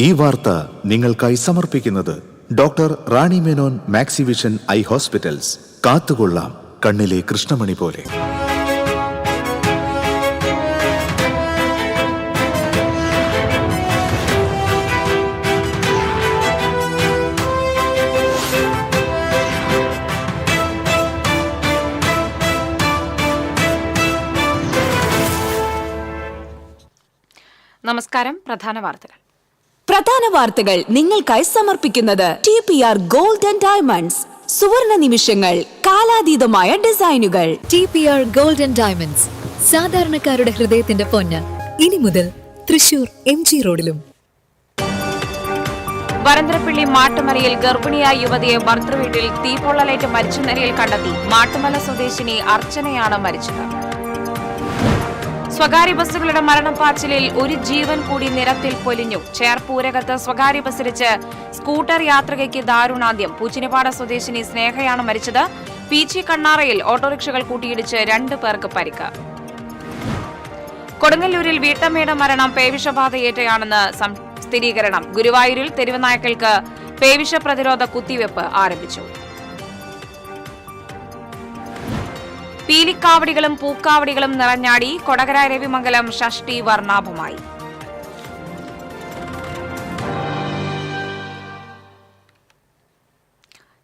ഈ വാർത്ത നിങ്ങൾക്കായി സമർപ്പിക്കുന്നത് doctor Rani Menon Maxivision I hospitals. കാത്തുകൊള്ളാം കണ്ണിലെ കൃഷ്ണമണി പോലെ. നമസ്കാരം. പ്രധാന വാർത്തകൾ നിങ്ങൾക്കായി സമർപ്പിക്കുന്നത് TPR ഗോൾഡ് ആൻഡ് ഡയമണ്ട്സ്. സുവർണ നിമിഷങ്ങൾ, കാലാതീതമായ ഡിസൈനുകൾ. TPR ഗോൾഡ് ആൻഡ് ഡയമണ്ട്സ്, സാധാരണക്കാരുടെ ഹൃദയത്തിന്റെ പൊന്ന്. ഇനി മുതൽ തൃശൂർ MG റോഡിലും. വരന്തരപ്പള്ളി മാട്ടുമലയിൽ ഗർഭിണിയായ യുവതിയെ ഭർത്തൃവീട്ടിൽ തീപ്പൊള്ളലേറ്റ് മരിച്ച നിലയിൽ കണ്ടെത്തി. മാട്ടുമല സ്വദേശിനി അർച്ചനയാണ് മരിച്ചത്. സ്വകാര്യ ബസ്സുകളുടെ മരണപ്പാച്ചിലിൽ ഒരു ജീവൻ കൂടി നിരത്തിൽ പൊലിഞ്ഞു. ചേർപ്പൂരകത്ത് സ്വകാര്യ ബസ്സിടിച്ച് സ്കൂട്ടർ യാത്രികയ്ക്ക് ദാരുണാന്ത്യം. പൂച്ചിനിപ്പാട സ്വദേശിനി സ്നേഹയാണ് മരിച്ചത്. പീച്ചി കണ്ണാറയിൽ ഓട്ടോറിക്ഷകൾ കൂട്ടിയിടിച്ച് 2 പേർക്ക് പരിക്ക്. കൊടുങ്ങല്ലൂരിൽ വീട്ടമ്മയുടെ മരണം പേവിഷബാധയേറ്റയാണെന്ന് സ്ഥിരീകരണം. ഗുരുവായൂരിൽ തെരുവ് നായ്ക്കൾക്ക് പേവിഷ പ്രതിരോധ കുത്തിവെപ്പ് ആരംഭിച്ചു. പീലിക്കാവടികളും പൂക്കാവടികളും നിറഞ്ഞാടി. കൊടകര രവിമംഗലം ഷഷ്ടി വർണ്ണാഭമായി.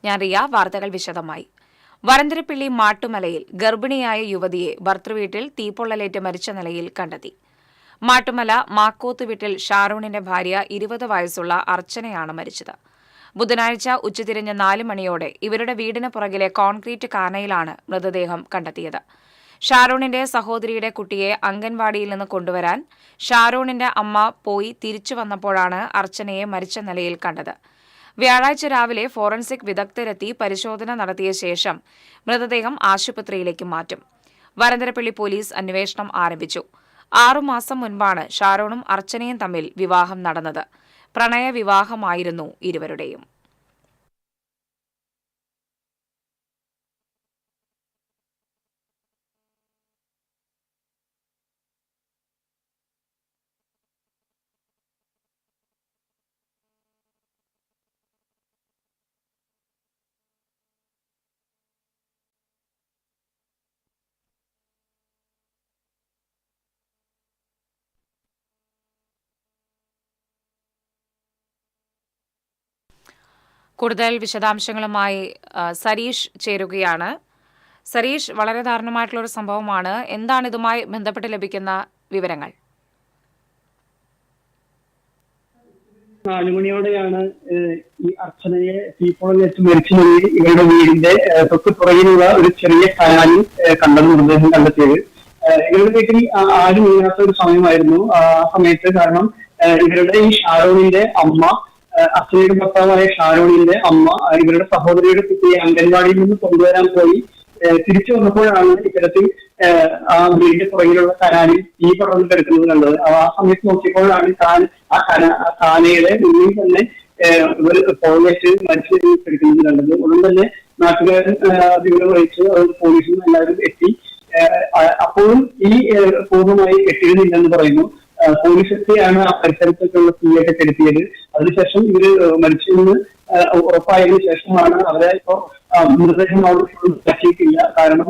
ഞാൻ റിയ. വാർത്തകൾ വിശദമായി. വരന്തരപ്പള്ളി മാട്ടുമലയിൽ ഗർഭിണിയായ യുവതിയെ ഭർത്തൃവീട്ടിൽ തീപ്പൊള്ളലേറ്റ് മരിച്ച നിലയിൽ കണ്ടെത്തി. മാട്ടുമല മാക്കോത്ത് വീട്ടിൽ ഷാറൂണിന്റെ ഭാര്യ 20 വയസ്സുള്ള അർച്ചനയാണ് മരിച്ചത്. ബുധനാഴ്ച ഉച്ചതിരിഞ്ഞ് 4 മണിയോടെ ഇവരുടെ വീടിന് പുറകിലെ കോൺക്രീറ്റ് കാനയിലാണ് മൃതദേഹം കണ്ടെത്തിയത്. ഷാറൂണിന്റെ സഹോദരിയുടെ കുട്ടിയെ അംഗൻവാടിയിൽ നിന്ന് കൊണ്ടുവരാൻ ഷാറൂണിന്റെ അമ്മ പോയി തിരിച്ചു വന്നപ്പോഴാണ് അർച്ചനയെ മരിച്ച നിലയിൽ കണ്ടത്. വ്യാഴാഴ്ച രാവിലെ ഫോറൻസിക് വിദഗ്ധരെത്തി പരിശോധന നടത്തിയ ശേഷം മൃതദേഹം ആശുപത്രിയിലേക്ക് മാറ്റും. വരന്തരപ്പള്ളി പോലീസ് അന്വേഷണം ആരംഭിച്ചു. 6 മാസം മുൻപാണ് ഷാറൂണും അർച്ചനയും തമ്മിൽ വിവാഹം നടന്നത്. പ്രണയവിവാഹമായിരുന്നു ഇരുവരുടെയും. കൂടുതൽ വിശദാംശങ്ങളുമായി സരീഷ് ചേരുകയാണ്. സരീഷ്, വളരെ ദാരുണമായിട്ടുള്ള ഒരു സംഭവമാണ്. എന്താണ് ഇതുമായി ബന്ധപ്പെട്ട് ലഭിക്കുന്ന വിവരങ്ങൾ? 4 മണിയോടെയാണ് ഈ അർച്ചനയെ തീപ്പൊള്ളലേറ്റ് മരിച്ച നിലയിൽ ഇവരുടെ വീടിന്റെ തൊട്ട് പുറകിലുള്ള ഒരു ചെറിയ കനാലിൽ കണ്ടെന്ന് മൃതദേഹം കണ്ടെത്തിയത്. ഇവരുടെ വീട്ടിൽ ആരും ഇല്ലാത്ത ഒരു സമയമായിരുന്നു ആ സമയത്ത്. കാരണം ഇവരുടെ ഈ ഷാരോണിന്റെ അമ്മ, അച്ഛനയുടെ ഭർത്താവായ ഷാരോണിന്റെ അമ്മ ഇവരുടെ സഹോദരിയുടെ കുട്ടിയെ അംഗൻവാടിയിൽ നിന്ന് കൊണ്ടുവരാൻ പോയി തിരിച്ചു വന്നപ്പോഴാണ് ഇത്തരത്തിൽ ആ വീടിന്റെ പുറകിലുള്ള കനാലിൽ തീ പടർന്ന് കിടക്കുന്നത് കണ്ടത്. ആ സമയത്ത് നോക്കിയപ്പോഴാണ് കാനയുടെ മുന്നിൽ തന്നെ ഇവർ പോയിട്ട് മരിച്ചു കിടക്കുന്നത് കണ്ടത്. ഉടൻ തന്നെ നാട്ടുകാരൻ വിവരം വഹിച്ച് പോലീസും എല്ലാവരും എത്തി. അപ്പോഴും ഈ പൂർണ്ണമായി കെട്ടിയിരുന്നില്ലെന്ന് പറയുന്നു. പോലീസ് എത്തിയാണ് ആ പരിസരത്തേക്കുള്ള തീയൊക്കെ കെടുത്തിയത്. അതിനുശേഷം ഇവര് മരിച്ചെന്ന് ഉറപ്പായതിനു ശേഷമാണ് അവരെ ഇപ്പോ മൃതദേഹം അവിടെ പറ്റിയിട്ടില്ല. കാരണം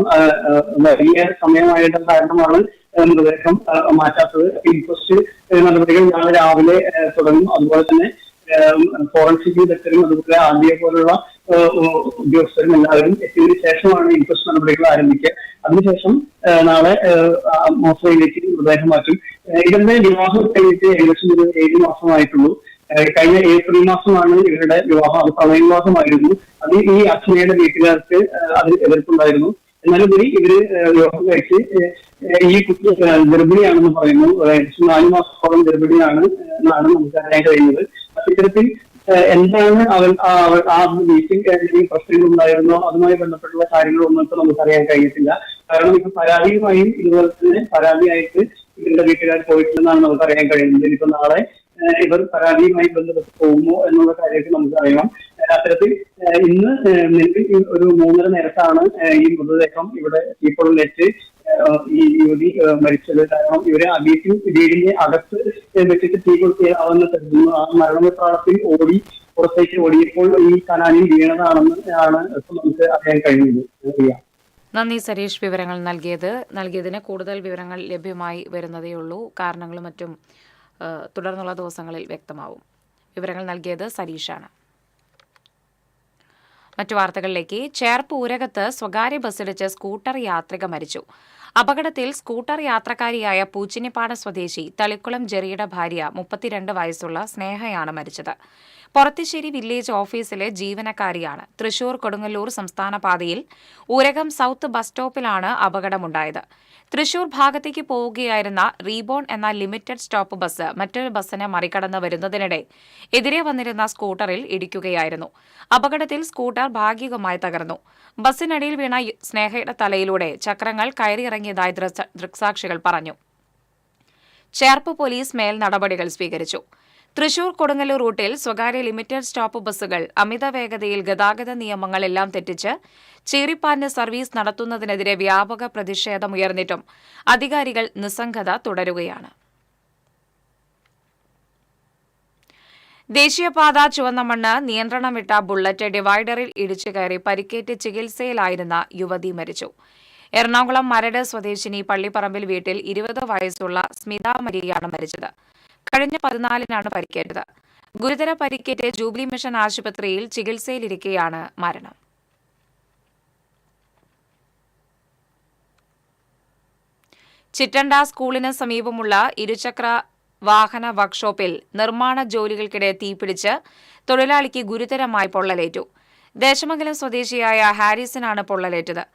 വലിയ സമയമായിട്ട് കാരണമാണ് മൃതദേഹം മാറ്റാത്തത്. ഇൻക്വസ്റ്റ് നടപടികൾ നാളെ രാവിലെ തുടങ്ങും. അതുപോലെ തന്നെ ഫോറൻസിക് വിദഗ്ധരും അതുപോലെ ആദ്യ പോലുള്ള ഉദ്യോഗസ്ഥരും എല്ലാവരും എത്തിയതിനു ശേഷമാണ് ഇൻക്വസ്റ്റ് നടപടികൾ ആരംഭിക്കുക. അതിനുശേഷം നാളെ മോർച്ചറിയിലേക്ക് മൃതദേഹം മാറ്റും. ഇവരുടെ വിവാഹം കഴിഞ്ഞിട്ട് ഏകദേശം ഒരു 7 മാസമായിട്ടുള്ളൂ. കഴിഞ്ഞ ഏപ്രിൽ മാസമാണ് ഇവരുടെ വിവാഹം. അത് പ്രണയവിവാഹമായിരുന്നു. അത് ഈ അച്ഛനയുടെ വീട്ടുകാർക്ക് അതിൽ എതിർപ്പുണ്ടായിരുന്നു. എന്നാലും കൂടി ഇവര് വിവാഹം കഴിച്ച് ഈ കുട്ടി ഗർഭിണിയാണെന്ന് പറയുന്നു. 4 മാസത്തോളം ഗർഭിണിയാണ് എന്നാണ് നമുക്ക് അറിയാൻ കഴിയുന്നത്. ഇത്തരത്തിൽ എന്താണ് ആ വീട്ടിൽ എന്തെങ്കിലും പ്രശ്നങ്ങൾ ഉണ്ടായിരുന്നോ അതുമായി ബന്ധപ്പെട്ടുള്ള കാര്യങ്ങളൊന്നും ഇപ്പൊ നമുക്കറിയാൻ കഴിയത്തില്ല. കാരണം ഇപ്പൊ പരാതിയുമായും ഇതുപോലെ തന്നെ പരാതിയായിട്ട് ഇവരുടെ വീട്ടുകാർ പോയിട്ടുണ്ടെന്നാണ് നമുക്ക് അറിയാൻ കഴിയുന്നത്. ഇപ്പൊ നാളെ ഇവർ പരാതിയുമായി ബന്ധപ്പെട്ട് പോകുമോ എന്നുള്ള കാര്യമൊക്കെ നമുക്ക് അറിയണം. അത്തരത്തിൽ ഇന്ന് നിലവിൽ ഒരു 3:30 നേരത്താണ് ഈ മൃതദേഹം ഇവിടെ തീപ്പൊള്ളലേറ്റ് ഈ യുവതി മരിച്ചത്. കാരണം ഇവരെ വീടിന്റെ അകത്ത് വെച്ചിട്ട് തീ കൊളുത്തിയാവുന്ന കരുതുന്നു. ആ മരണപ്രാളത്തിൽ പുറത്തേക്ക് ഓടിയപ്പോൾ ഈ കനാലിൽ വീണതാണെന്ന് നമുക്ക് അറിയാൻ കഴിയുന്നത്. നന്ദി സരീഷ്, വിവരങ്ങൾ നൽകിയതിന്. കൂടുതൽ വിവരങ്ങൾ ലഭ്യമായി വരുന്നതേ ഉള്ളൂ. കാരണങ്ങളും മറ്റും തുടർന്നുള്ള ദിവസങ്ങളിൽ വ്യക്തമാവും. വിവരങ്ങൾ നൽകിയത് സരീഷാണ്. മറ്റു വാർത്തകളിലേക്ക്. ചേർപ്പ് ഊരകത്ത് സ്വകാര്യ ബസ്സിടിച്ച് സ്കൂട്ടർ യാത്രിക മരിച്ചു. അപകടത്തിൽ സ്കൂട്ടർ യാത്രക്കാരിയായ പൂച്ചിനിപ്പാട സ്വദേശി തളിക്കുളം ജെറിയുടെ ഭാര്യ 32 വയസ്സുള്ള സ്നേഹയാണ് മരിച്ചത്. പൊറത്തിശ്ശേരി വില്ലേജ് ഓഫീസിലെ ജീവനക്കാരിയാണ്. തൃശൂർ കൊടുങ്ങല്ലൂർ സംസ്ഥാന പാതയിൽ ഊരകം സൌത്ത് ബസ് സ്റ്റോപ്പിലാണ് അപകടമുണ്ടായത്. തൃശൂർ ഭാഗത്തേക്ക് പോവുകയായിരുന്ന റീബോൺ എന്ന ലിമിറ്റഡ് സ്റ്റോപ്പ് ബസ് മറ്റൊരു ബസ്സിനെ മറികടന്ന് വരുന്നതിനിടെ എതിരെ വന്നിരുന്ന സ്കൂട്ടറിൽ ഇടിക്കുകയായിരുന്നു. അപകടത്തിൽ സ്കൂട്ടർ ഭാഗികമായി തകർന്നു. ബസ്സിനടിയിൽ വീണ സ്നേഹയുടെ തലയിലൂടെ ചക്രങ്ങൾ കയറിയിറങ്ങിയതായി ദൃക്സാക്ഷികൾ പറഞ്ഞു. ചേർപ്പ് പോലീസ് മേൽ നടപടികൾ സ്വീകരിച്ചു. തൃശൂർ കൊടുങ്ങല്ലൂർ റൂട്ടിൽ സ്വകാര്യ ലിമിറ്റഡ് സ്റ്റോപ്പ് ബസ്സുകൾ അമിത വേഗതയിൽ ഗതാഗത നിയമങ്ങളെല്ലാം തെറ്റിച്ച് ചീറിപ്പാഞ്ഞ് സർവീസ് നടത്തുന്നതിനെതിരെ വ്യാപക പ്രതിഷേധമുയർന്നിട്ടും അധികാരികൾ നിസ്സംഗത തുടരുകയാണ്. ദേശീയപാത ചുവന്ന മണ്ണ് നിയന്ത്രണം വിട്ട ബുള്ളറ്റ് ഡിവൈഡറിൽ ഇടിച്ചു കയറി പരിക്കേറ്റ് ചികിത്സയിലായിരുന്ന യുവതി മരിച്ചു. എറണാകുളം മരട് സ്വദേശിനി പള്ളിപ്പറമ്പിൽ വീട്ടിൽ 20 വയസ്സുള്ള സ്മിത മരിയാണ് മരിച്ചത്. കഴിഞ്ഞ 14-നാണ് പരിക്കേറ്റത്. ഗുരുതര പരിക്കേറ്റ് ജൂബിലി മിഷൻ ആശുപത്രിയിൽ ചികിത്സയിലിരിക്കെയാണ് മരണം. ചിറ്റണ്ട സ്കൂളിന് സമീപമുള്ള ഇരുചക്ര വാഹന വർക്ക്ഷോപ്പിൽ നിർമ്മാണ ജോലികൾക്കിടെ തീപിടിച്ച് തൊഴിലാളിക്ക് ഗുരുതരമായി പൊള്ളലേറ്റു. ദേശമംഗലം സ്വദേശിയായ ഹാരിസിനാണ് പൊള്ളലേറ്റത്.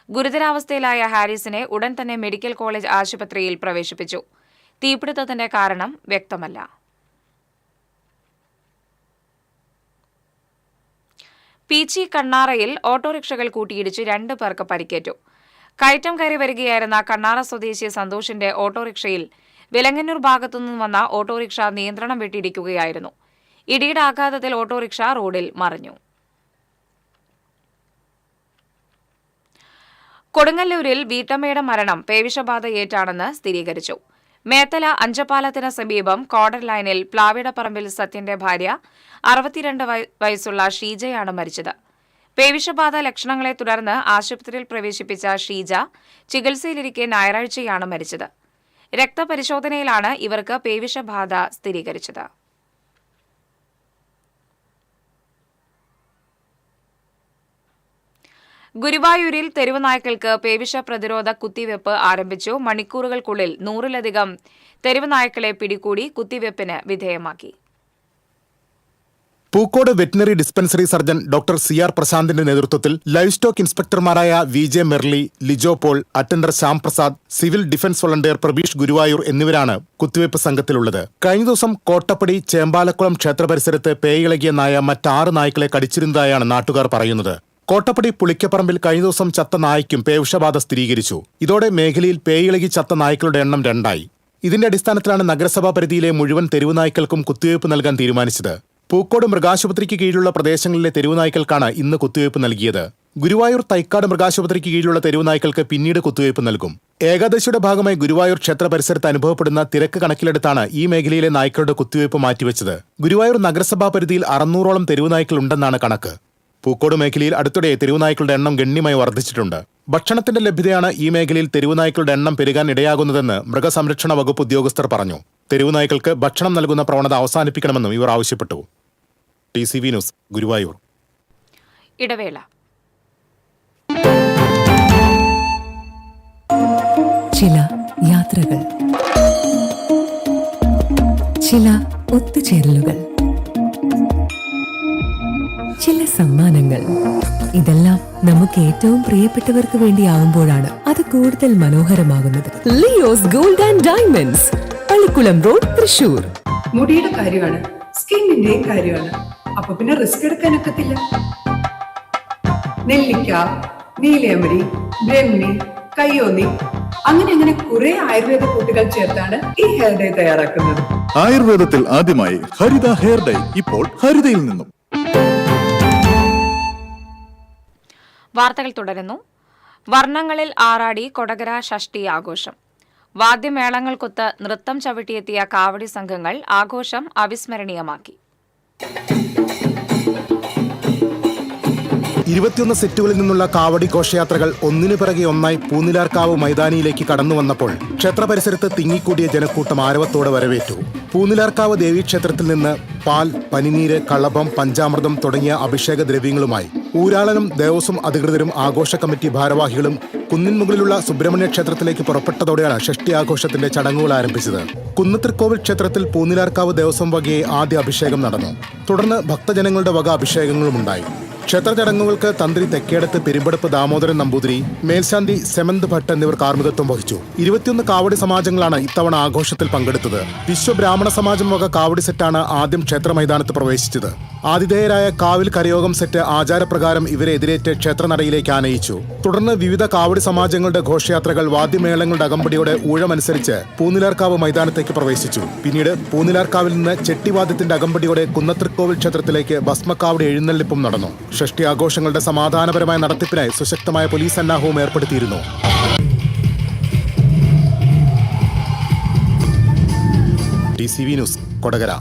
ഗുരുതരാവസ്ഥയിലായ ഹാരിസിനെ ഉടൻ തന്നെ മെഡിക്കൽ കോളേജ് ആശുപത്രിയിൽ പ്രവേശിപ്പിച്ചു. തീപിടുത്തത്തിന്റെ കാരണം വ്യക്തമല്ല. പീച്ചി കണ്ണാറയിൽ ഓട്ടോറിക്ഷകൾ കൂട്ടിയിടിച്ച് 2 പേർക്ക് പരിക്കേറ്റു. കയറ്റം കയറി വരികയായിരുന്ന കണ്ണാറ സ്വദേശി സന്തോഷിന്റെ ഓട്ടോറിക്ഷയിൽ വിലങ്ങന്നൂർ ഭാഗത്തുനിന്ന് വന്ന ഓട്ടോറിക്ഷ നിയന്ത്രണം വിട്ടിടിക്കുകയായിരുന്നു. ഇടിയുടെ ആഘാതത്തിൽ ഓട്ടോറിക്ഷ റോഡിൽ മറിഞ്ഞു. കൊടുങ്ങല്ലൂരിൽ വീട്ടമ്മയുടെ മരണം പേവിഷബാധയേറ്റാണെന്ന് സ്ഥിരീകരിച്ചു. മേത്തല അഞ്ചപ്പാലത്തിന് സമീപം കോർഡർ ലൈനിൽ പ്ലാവിടപ്പറമ്പിൽ സത്യന്റെ ഭാര്യ 62 വയസ്സുള്ള ഷീജയാണ് മരിച്ചത്. പേവിഷബാധ ലക്ഷണങ്ങളെ തുടർന്ന് ആശുപത്രിയിൽ പ്രവേശിപ്പിച്ച ഷീജ ചികിത്സയിലിരിക്കെ ഞായറാഴ്ചയാണ് മരിച്ചത്. രക്തപരിശോധനയിലാണ് ഇവർക്ക് പേവിഷബാധ സ്ഥിരീകരിച്ചത്. ഗുരുവായൂരിൽ തെരുവ് നായ്ക്കൾക്ക് പേവിഷ പ്രതിരോധ കുത്തിവയ്പ് ആരംഭിച്ചു. മണിക്കൂറുകൾക്കുള്ളിൽ 100-ലധികം തെരുവ് നായ്ക്കളെ പിടികൂടി കുത്തിവയ്പ്പിന് വിധേയമാക്കി. Pookode veterinary dispensary surgeon doctor CR പ്രശാന്തിന്റെ നേതൃത്വത്തിൽ ലൈവ് സ്റ്റോക്ക് ഇൻസ്പെക്ടർമാരായ VJ Merly, Lijo Paul, attender Shyam Prasad, civil defence volunteer Prabeesh Guruvayur എന്നിവരാണ് കുത്തിവയ്പ് സംഘത്തിലുള്ളത്. കഴിഞ്ഞ ദിവസം കോട്ടപ്പടി ചേമ്പാലക്കുളം ക്ഷേത്ര പരിസരത്ത് പേയിളകിയ നായ മറ്റ് 6 നായ്ക്കളെ കടിച്ചിരുന്നതായാണ് നാട്ടുകാർ പറയുന്നത്. കോട്ടപ്പടി പുളിക്കപ്പറമ്പിൽ കഴിഞ്ഞ ദിവസം ചത്ത നായ്ക്കും പേവിഷബാധ സ്ഥിരീകരിച്ചു. ഇതോടെ മേഖലയിൽ പേയിളകി ചത്ത നായ്ക്കളുടെ എണ്ണം 2ആയി. ഇതിന്റെ അടിസ്ഥാനത്തിലാണ് നഗരസഭാ പരിധിയിലെ മുഴുവൻ തെരുവ് നായ്ക്കൾക്കും കുത്തിവയ്പ് നൽകാൻ തീരുമാനിച്ചത്. പൂക്കോട് മൃഗാശുപത്രിക്ക് കീഴിലുള്ള പ്രദേശങ്ങളിലെ തെരുവ് നായ്ക്കൾക്കാണ് ഇന്ന് കുത്തിവയ്പ് നൽകിയത്. ഗുരുവായൂർ തൈക്കാട് മൃഗാശുപത്രിക്ക് കീഴിലുള്ള തെരുവ് നായ്ക്കൾക്ക് പിന്നീട് കുത്തിവയ്പ് നൽകും. ഏകാദശിയുടെ ഭാഗമായി ഗുരുവായൂർ ക്ഷേത്ര പരിസരത്ത് അനുഭവപ്പെടുന്ന തിരക്ക് കണക്കിലെടുത്താണ് ഈ മേഖലയിലെ നായ്ക്കളുടെ കുത്തിവയ്പ് മാറ്റിവെച്ചത്. ഗുരുവായൂർ നഗരസഭാ പരിധിയിൽ 600ഓളം തെരുവ് നായ്ക്കൾ ഉണ്ടെന്നാണ് കണക്ക്. പൂക്കോട് മേഖലയിൽ അടുത്തിടെ തെരുവുനായ്ക്കളുടെ എണ്ണം ഗണ്യമായി വർദ്ധിച്ചിട്ടുണ്ട്. ഭക്ഷണത്തിന്റെ ലഭ്യതയാണ് ഈ മേഖലയിൽ തെരുവുനായ്ക്കളുടെ എണ്ണം പെരുകാൻ ഇടയാകുന്നതെന്ന് മൃഗസംരക്ഷണ വകുപ്പ് ഉദ്യോഗസ്ഥർ പറഞ്ഞു. തെരുവുനായ്ക്കൾക്ക് ഭക്ഷണം നൽകുന്ന പ്രവണത അവസാനിപ്പിക്കണമെന്നും ഇവർ ആവശ്യപ്പെട്ടു. TCV news, Guruvayur. ഇടവേള. ചില യാത്രകൾ, ചില ഒത്തുചേരലുകൾ, ചില സമ്മാനങ്ങൾ, ഇതെല്ലാം നമുക്ക് ഏറ്റവും പ്രിയപ്പെട്ടവർക്ക് വേണ്ടിയാവുമ്പോഴാണ് അത് കൂടുതൽ മനോഹരമാകുന്നത്. Leo's gold and diamonds, Pallikkulam road, Thrissur. മുടിയുടെ കാര്യമാണ്, സ്കിന്നിന്റെയും കാര്യമാണ്. അപ്പൊ പിന്നെ റിസ്ക് എടുക്കാനൊക്കത്തില്ല. നെല്ലിക്ക, നീലയമരി, ബ്രഹ്മി, കയ്യോന്നി, അങ്ങനെ കുറെ ആയുർവേദ കൂട്ടുകൾ ചേർത്താണ് ഈ ഹെയർ ഡേ തയ്യാറാക്കുന്നത്. ആയുർവേദത്തിൽ ആദ്യമായി ഹരിത ഹെയർ ഡൈ ഇപ്പോൾ ഹരിതയിൽ നിന്നും. വാർത്തകൾ തുടരുന്നു. വർണ്ണങ്ങളിൽ ആറാടി കൊടകര ഷഷ്ഠി ആഘോഷം. വാദ്യമേളങ്ങൾക്കൊത്ത് നൃത്തം ചവിട്ടിയെത്തിയ കാവടി സംഘങ്ങൾ ആഘോഷം അവിസ്മരണീയമാക്കി. 21 സെറ്റുകളിൽ നിന്നുള്ള കാവടി ഘോഷയാത്രകൾ ഒന്നിനു പിറകെ ഒന്നായി പൂനിലാർക്കാവ് മൈതാനിയിലേക്ക് കടന്നു വന്നപ്പോൾ ക്ഷേത്ര പരിസരത്ത് തിങ്ങിക്കൂടിയ ജനക്കൂട്ടം ആരവത്തോടെ വരവേറ്റു. പൂനിലാർക്കാവ് ദേവീക്ഷേത്രത്തിൽ നിന്ന് പാൽ, പനിനീര്, കളഭം, പഞ്ചാമൃതം തുടങ്ങിയ അഭിഷേക ദ്രവ്യങ്ങളുമായി ഊരാളനും ദേവസ്വം അധികൃതരും ആഘോഷ കമ്മിറ്റി ഭാരവാഹികളും കുന്നിൻമുകളിലുള്ള സുബ്രഹ്മണ്യ ക്ഷേത്രത്തിലേക്ക് പുറപ്പെട്ടതോടെയാണ് ഷഷ്ഠി ആഘോഷത്തിന്റെ ചടങ്ങുകൾ ആരംഭിച്ചത്. കുന്നത്തിർക്കോവിൽ ക്ഷേത്രത്തിൽ പൂനിലാർക്കാവ് ദേവസ്വം വകയെ ആദ്യ അഭിഷേകം നടന്നു. തുടർന്ന് ഭക്തജനങ്ങളുടെ വക അഭിഷേകങ്ങളുമുണ്ടായി. ക്ഷേത്ര ചടങ്ങുകൾക്ക് തന്ത്രി തെക്കേടത്ത് പെരുമ്പടപ്പ് ദാമോദരൻ നമ്പൂതിരി, മേൽശാന്തി സെമന്ത് ഭട്ട് എന്നിവർ കാർമ്മികത്വം വഹിച്ചു. 21 കാവടി സമാജങ്ങളാണ് ഇത്തവണ ആഘോഷത്തിൽ പങ്കെടുത്തത്. വിശ്വബ്രാഹ്മണ സമാജം വക കാവടി സെറ്റാണ് ആദ്യം ക്ഷേത്ര മൈതാനത്ത് പ്രവേശിച്ചത്. ആതിഥേയരായ കാവിൽ കരയോഗം സെറ്റ് ആചാരപ്രകാരം ഇവരെ എതിരേറ്റ് ക്ഷേത്രനടയിലേക്ക് ആനയിച്ചു. തുടർന്ന് വിവിധ കാവടി സമാജങ്ങളുടെ ഘോഷയാത്രകൾ വാദ്യമേളങ്ങളുടെ അകമ്പടിയോടെ ഊഴമനുസരിച്ച് പൂനിലാർക്കാവ് മൈതാനത്തേക്ക് പ്രവേശിച്ചു. പിന്നീട് പൂനിലാർക്കാവിൽ നിന്ന് ചെട്ടിവാദ്യത്തിന്റെ അകമ്പടിയോടെ കുന്നത്തിർക്കോവിൽ ക്ഷേത്രത്തിലേക്ക് ഭസ്മക്കാവടി എഴുന്നള്ളിപ്പും നടന്നു. ഷഷ്ഠി ആഘോഷങ്ങളുടെ സമാധാനപരമായ നടത്തിപ്പിനായി സുശക്തമായ പോലീസ് സന്നാഹവും ഏർപ്പെടുത്തിയിരുന്നു. TCV news, Kodakara.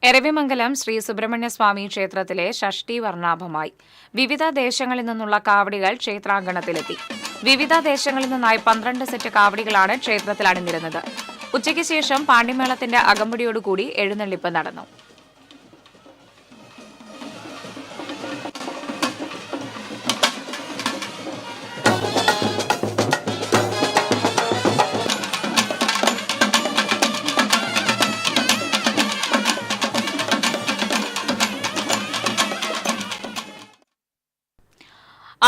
എരവിമംഗലം ശ്രീ സുബ്രഹ്മണ്യ സ്വാമി ക്ഷേത്രത്തിലെ ഷഷ്ഠി വർണ്ണാഭമായി. വിവിധ ദേശങ്ങളിൽ നിന്നുള്ള കാവടികൾ ക്ഷേത്രാങ്കണത്തിലെത്തി. വിവിധ ദേശങ്ങളിൽ നിന്നായി 12 സെറ്റ് കാവടികളാണ് ക്ഷേത്രത്തിൽ അണിനിരുന്നത്. ഉച്ചയ്ക്ക് ശേഷം പാണ്ടിമേളത്തിന്റെ അകമ്പടിയോടുകൂടി എഴുന്നള്ളിപ്പ് നടന്നു.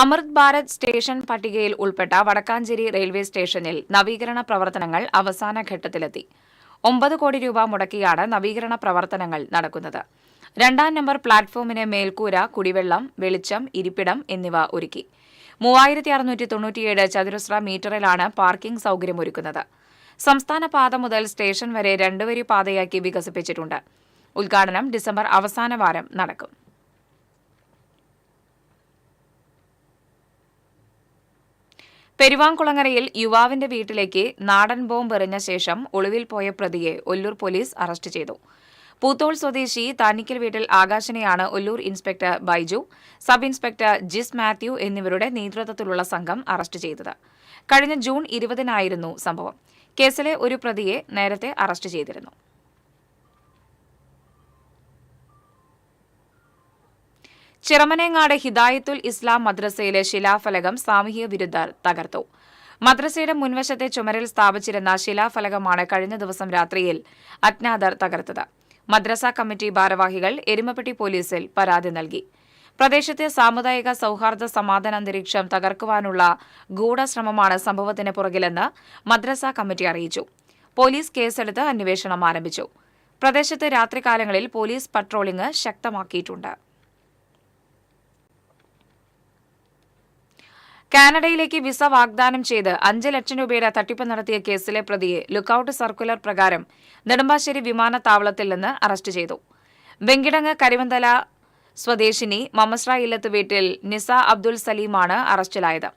അമൃത് ഭാരത് സ്റ്റേഷൻ പട്ടികയിൽ ഉൾപ്പെട്ട വടക്കാഞ്ചേരി റെയിൽവേ സ്റ്റേഷനിൽ നവീകരണ പ്രവർത്തനങ്ങൾ അവസാന ഘട്ടത്തിലെത്തി. 9 കോടി രൂപ മുടക്കിയാണ് നവീകരണ പ്രവർത്തനങ്ങൾ നടക്കുന്നത്. 2ാം നമ്പർ പ്ലാറ്റ്ഫോമിന് മേൽക്കൂര, കുടിവെള്ളം, വെളിച്ചം, ഇരിപ്പിടം എന്നിവ ഒരുക്കി. 3697 ചതുരശ്ര മീറ്ററിലാണ് പാർക്കിംഗ് സൌകര്യമൊരുക്കുന്നത്. സംസ്ഥാന പാത മുതൽ സ്റ്റേഷൻ വരെ 2 വരി പാതയാക്കി വികസിപ്പിച്ചിട്ടുണ്ട്. ഉദ്ഘാടനം ഡിസംബർ അവസാന വാരം നടക്കും. പെരുവാംകുളങ്ങരയിൽ യുവാവിന്റെ വീട്ടിലേക്ക് നാടൻ ബോംബ് എറിഞ്ഞ ശേഷം ഒളിവിൽ പോയ പ്രതിയെ ഒല്ലൂർ പോലീസ് അറസ്റ്റ് ചെയ്തു. പൂത്തോൾ സ്വദേശി താനിക്കൽ വീട്ടിൽ ആകാശിനെയാണ് Ollur inspector Baiju, sub inspector Jis Mathew എന്നിവരുടെ നേതൃത്വത്തിലുള്ള സംഘം അറസ്റ്റ് ചെയ്തത്. കഴിഞ്ഞ ജൂൺ 20-നായിരുന്നു സംഭവം. കേസിലെ ഒരു പ്രതിയെ നേരത്തെ അറസ്റ്റ് ചെയ്തിരുന്നു. ചിറമനേങ്ങാട് ഹിദായത്തുൽ ഇസ്ലാം മദ്രസയിലെ ശിലാഫലകം സാമൂഹ്യ വിരുദ്ധർ തകർത്തു. മദ്രസയുടെ മുൻവശത്തെ ചുമരിൽ സ്ഥാപിച്ചിരുന്ന ശിലാഫലകമാണ് കഴിഞ്ഞ ദിവസം രാത്രിയിൽ അജ്ഞാതർ തകർത്തത്. മദ്രസ കമ്മിറ്റി ഭാരവാഹികൾ എരുമപ്പെട്ടി പോലീസിൽ പരാതി നൽകി. പ്രദേശത്തെ സാമുദായിക സൌഹാർദ്ദ സമാധാന അന്തരീക്ഷം തകർക്കുവാനുള്ള ഗൂഢശ്രമമാണ് സംഭവത്തിന് പുറകിലെന്ന് മദ്രസ കമ്മിറ്റി അറിയിച്ചു. പോലീസ് കേസെടുത്ത് അന്വേഷണം ആരംഭിച്ചു. പ്രദേശത്ത് രാത്രികാലങ്ങളിൽ പോലീസ് പട്രോളിംഗ് ശക്തമാക്കിയിട്ടുണ്ട്. കാനഡയിലേക്ക് വിസ വാഗ്ദാനം ചെയ്ത് 5 ലക്ഷം രൂപയുടെ തട്ടിപ്പ് നടത്തിയ കേസിലെ പ്രതിയെ ലുക്കൌട്ട് സർക്കുലർ പ്രകാരം നെടുമ്പാശ്ശേരി വിമാനത്താവളത്തിൽ നിന്ന് അറസ്റ്റ് ചെയ്തു. വെങ്കിടങ്ങ് കരിവന്തല സ്വദേശിനി മമസ്ര ഇല്ലത്ത് വീട്ടിൽ നിസ അബ്ദുൽ സലീമാണ് അറസ്റ്റിലായത്.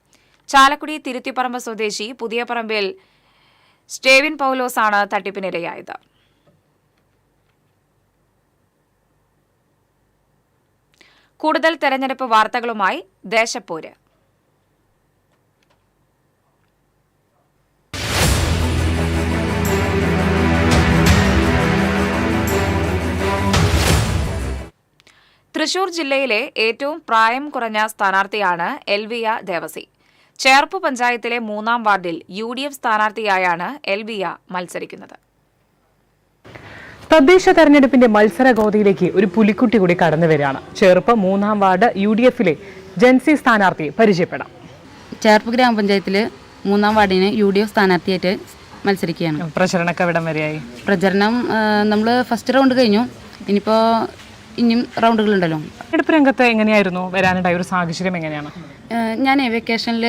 ചാലക്കുടി തിരുത്തിപ്പറമ്പ് സ്വദേശി പുതിയ പറമ്പിൽ സ്റ്റേവിൻ പൌലോസാണ് തട്ടിപ്പിനിരയായത്. കൂടുതൽ തെരഞ്ഞെടുപ്പ് വാർത്തകളുമായി ദേശപ്പോര്. തൃശൂർ ജില്ലയിലെ ഏറ്റവും പ്രായം കുറഞ്ഞ സ്ഥാനാർത്ഥിയാണ് എൽവിയ ദേവസി. ചേർപ്പ് പഞ്ചായത്തിലെ 3ാം വാർഡിൽ UDF സ്ഥാനാർത്ഥിയായാണ് എൽവിയ മത്സരിക്കുന്നത്. തദ്ദേശ തെരഞ്ഞെടുപ്പിന്റെ മത്സരഗോതയിലേക്ക് ഒരു പുലിക്കുട്ടി കൂടി കടന്നു വരികയാണ്. ചേർപ്പ് 3ാം വാർഡ് UDFിലെ ജൻസി സ്ഥാനാർത്ഥിയെ പരിചയപ്പെടാം. ചേർപ്പ് ഗ്രാമപഞ്ചായത്തിൽ 3ാം വാർഡിന് UDF സ്ഥാനാർത്ഥിയായിട്ട് മത്സരിക്കുകയാണ്. പ്രചരണമൊക്കെ എവിടം വരെയായി? പ്രചരണം നമ്മൾ ഫസ്റ്റ് റൗണ്ട് കഴിഞ്ഞു. ഇനിയിപ്പോൾ ഇനിയും റൗണ്ടുകളുണ്ടല്ലോ. തെരഞ്ഞെടുപ്പ് രംഗത്ത് എങ്ങനെയായിരുന്നു വരാനുണ്ടായ ഒരു സാഹചര്യം എങ്ങനെയാണ്? ഞാൻ വെക്കേഷനിൽ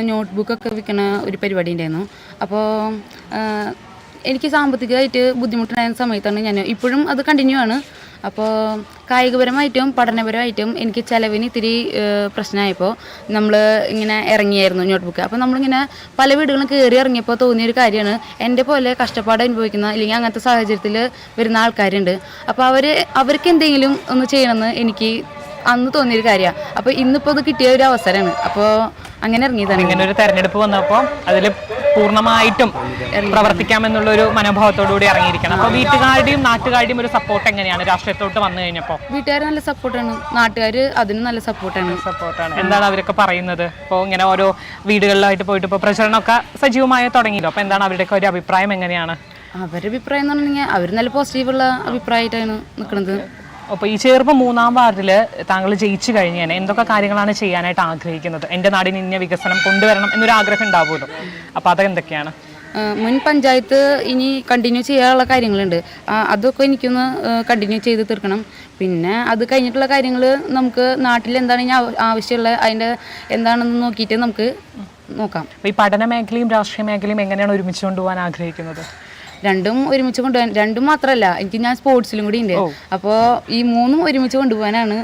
നോട്ട്ബുക്കൊക്കെ വിൽക്കുന്ന ഒരു പരിപാടി ഉണ്ടായിരുന്നു. അപ്പോൾ എനിക്ക് സാമ്പത്തികമായിട്ട് ബുദ്ധിമുട്ടുണ്ടായിരുന്ന സമയത്താണ് ഞാൻ ഇപ്പോഴും അത് കണ്ടിന്യൂ ആണ്. അപ്പോൾ കായികപരമായിട്ടും പഠനപരമായിട്ടും എനിക്ക് ചിലവിന് ഇത്തിരി പ്രശ്നമായപ്പോൾ നമ്മൾ ഇങ്ങനെ ഇറങ്ങിയായിരുന്നു നോട്ട് ബുക്ക്. അപ്പോൾ നമ്മളിങ്ങനെ പല വീടുകളും കയറി ഇറങ്ങിയപ്പോൾ തോന്നിയൊരു കാര്യമാണ്, എൻ്റെ പോലെ കഷ്ടപ്പാട് അനുഭവിക്കുന്ന അല്ലെങ്കിൽ അങ്ങനത്തെ സാഹചര്യത്തിൽ വരുന്ന ആൾക്കാരുണ്ട്. അപ്പോൾ അവർക്ക് എന്തെങ്കിലും ഒന്ന് ചെയ്യണമെന്ന് എനിക്ക് അന്ന് തോന്നിയൊരു കാര്യമാണ്. അപ്പോൾ ഇന്നിപ്പോൾ അത് കിട്ടിയ ഒരു അവസരമാണ്. അപ്പോൾ അങ്ങനെ ഇറങ്ങിയതാണ്. ഇങ്ങനെ ഒരു തെരഞ്ഞെടുപ്പ് വന്നപ്പോൾ അതിൽ പൂർണ്ണമായിട്ടും പ്രവർത്തിക്കാമെന്നുള്ളൊരു മനോഭാവത്തോടുകൂടി ഇറങ്ങിയിരിക്കണം. അപ്പോൾ വീട്ടുകാരുടെയും നാട്ടുകാരുടെയും ഒരു സപ്പോർട്ട് എങ്ങനെയാണ് രാഷ്ട്രീയത്തോട്ട് വന്നു കഴിഞ്ഞപ്പോൾ? വീട്ടുകാർ നല്ല സപ്പോർട്ടാണ്, നാട്ടുകാർ അതിന് നല്ല സപ്പോർട്ടാണ്. എന്താണ് അവരൊക്കെ പറയുന്നത്? ഇപ്പോൾ ഇങ്ങനെ ഓരോ വീടുകളിലായിട്ട് പോയിട്ട് ഇപ്പോൾ പ്രചരണമൊക്കെ സജീവമായി തുടങ്ങിയല്ലോ. അപ്പോൾ എന്താണ് അവരുടെയൊക്കെ ഒരു അഭിപ്രായം എങ്ങനെയാണ്? അവരുടെ അഭിപ്രായം എന്ന് പറഞ്ഞാൽ അവർ നല്ല പോസിറ്റീവുള്ള അഭിപ്രായമായിട്ടാണ് നിൽക്കുന്നത്. അപ്പോൾ ഈ ചേർപ്പ് 3-ാം വാർഡിൽ താങ്കൾ ജയിച്ചു കഴിഞ്ഞാൽ എന്തൊക്കെ കാര്യങ്ങളാണ് ചെയ്യാനായിട്ട് ആഗ്രഹിക്കുന്നത്? എൻ്റെ നാടിന് ഇന്ന വികസനം കൊണ്ടുവരണം എന്നൊരു ആഗ്രഹം ഉണ്ടാവുമല്ലോ, അപ്പോൾ അതെന്തൊക്കെയാണ്? മുൻ പഞ്ചായത്ത് ഇനി കണ്ടിന്യൂ ചെയ്യാനുള്ള കാര്യങ്ങളുണ്ട്, അതൊക്കെ എനിക്കൊന്ന് കണ്ടിന്യൂ ചെയ്ത് തീർക്കണം. പിന്നെ അത് കഴിഞ്ഞിട്ടുള്ള കാര്യങ്ങൾ നമുക്ക് നാട്ടിൽ എന്താണ് ഇനി ആവശ്യമുള്ള അതിൻ്റെ എന്താണെന്ന് നോക്കിയിട്ട് നമുക്ക് നോക്കാം. അപ്പോൾ ഈ പഠന മേഖലയും രാഷ്ട്രീയ മേഖലയും എങ്ങനെയാണ് ഒരുമിച്ച് കൊണ്ടുപോകാൻ ആഗ്രഹിക്കുന്നത്? രണ്ടും ഒരുമിച്ച് കൊണ്ടുപോകാൻ, രണ്ടും മാത്രമല്ല, ഞാൻ സ്പോർട്സിലും കൂടി ഉണ്ട്. അപ്പോൾ ഈ മൂന്നും ഒരുമിച്ച് കൊണ്ടുപോകാനാണ്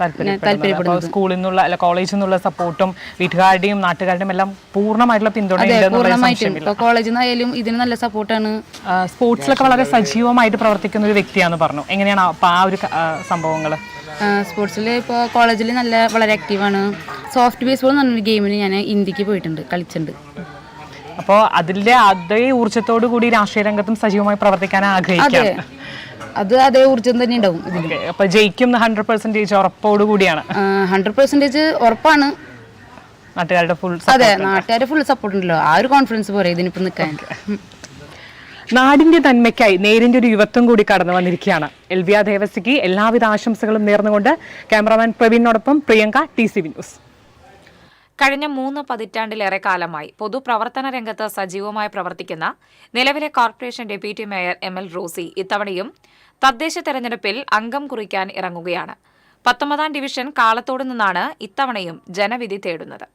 താല്പര്യപ്പെടുന്നത്. സ്കൂളിൽ നിന്നുള്ള അല്ല കോളേജിൽ നിന്നുള്ള സപ്പോർട്ടും വീട്ടുകാരുടെയും നാട്ടുകാരുടെയും എല്ലാം പൂർണ്ണമായിട്ടുള്ള പിന്തുണ. പൂർണ്ണമായിട്ടും ഇപ്പോൾ കോളേജിൽ നിന്നായാലും ഇതിന് നല്ല സപ്പോർട്ടാണ്. സ്പോർട്സിലൊക്കെ വളരെ സജീവമായിട്ട് പ്രവർത്തിക്കുന്ന ഒരു വ്യക്തിയാണെന്ന് പറഞ്ഞു. എങ്ങനെയാണ് ആ ഒരു സംഭവങ്ങൾ? സ്പോർട്സിൽ ഇപ്പോൾ കോളേജിൽ വളരെ ആക്റ്റീവാണ്. സോഫ്റ്റ് ബേസ്ബോൾ എന്ന് പറഞ്ഞൊരു ഗെയിമിന് ഞാൻ ഇന്ത്യക്ക് പോയിട്ടുണ്ട്, കളിച്ചിട്ടുണ്ട്. അപ്പോൾ അതിൻ്റെ അതേ ഊർജ്ജത്തോടു കൂടി രാഷ്ട്രീയ രംഗത്തും സജീവമായി പ്രവർത്തിക്കാൻ ആഗ്രഹിക്കാം. അത് അതേ ഊർജ്ജം തന്നെ ഉണ്ടാവും. അപ്പോൾ ജയിക്കും 100% ഉറപ്പോടു കൂടിയാണ്? 100% ഉറപ്പാണ്. നാട്ടുകാരുടെ ഫുൾ നാട്ടുകാരുടെ ഫുൾ സപ്പോർട്ട് ഉണ്ടല്ലോ, ആ ഒരു കോൺഫിഡൻസ് പോരെ ഇതിനിപ്പോൾ നിൽക്കാൻ. നാടിന്റെ നന്മയ്ക്കായി നേരിന്റെ ഒരു യുവത്വം കൂടി കടന്നു വന്നിരിക്കുകയാണ്. എൽവിയ ദേവസിക്ക് എല്ലാവിധ ആശംസകളും നേർന്നുകൊണ്ട് ക്യാമറാമാൻ പ്രവീണിനോടൊപ്പം പ്രിയങ്ക, TCV ന്യൂസ്. കഴിഞ്ഞ 3 പതിറ്റാണ്ടിലേറെ കാലമായി പൊതുപ്രവർത്തന രംഗത്ത് സജീവമായി പ്രവർത്തിക്കുന്ന നിലവിലെ corporation deputy mayor ML Rosy ഇത്തവണയും തദ്ദേശ തെരഞ്ഞെടുപ്പിൽ അംഗം കുറിക്കാൻ ഇറങ്ങുകയാണ്. 19ാം ഡിവിഷൻ കാളത്തോട് നിന്നാണ് ഇത്തവണയും ജനവിധി തേടുന്നത്.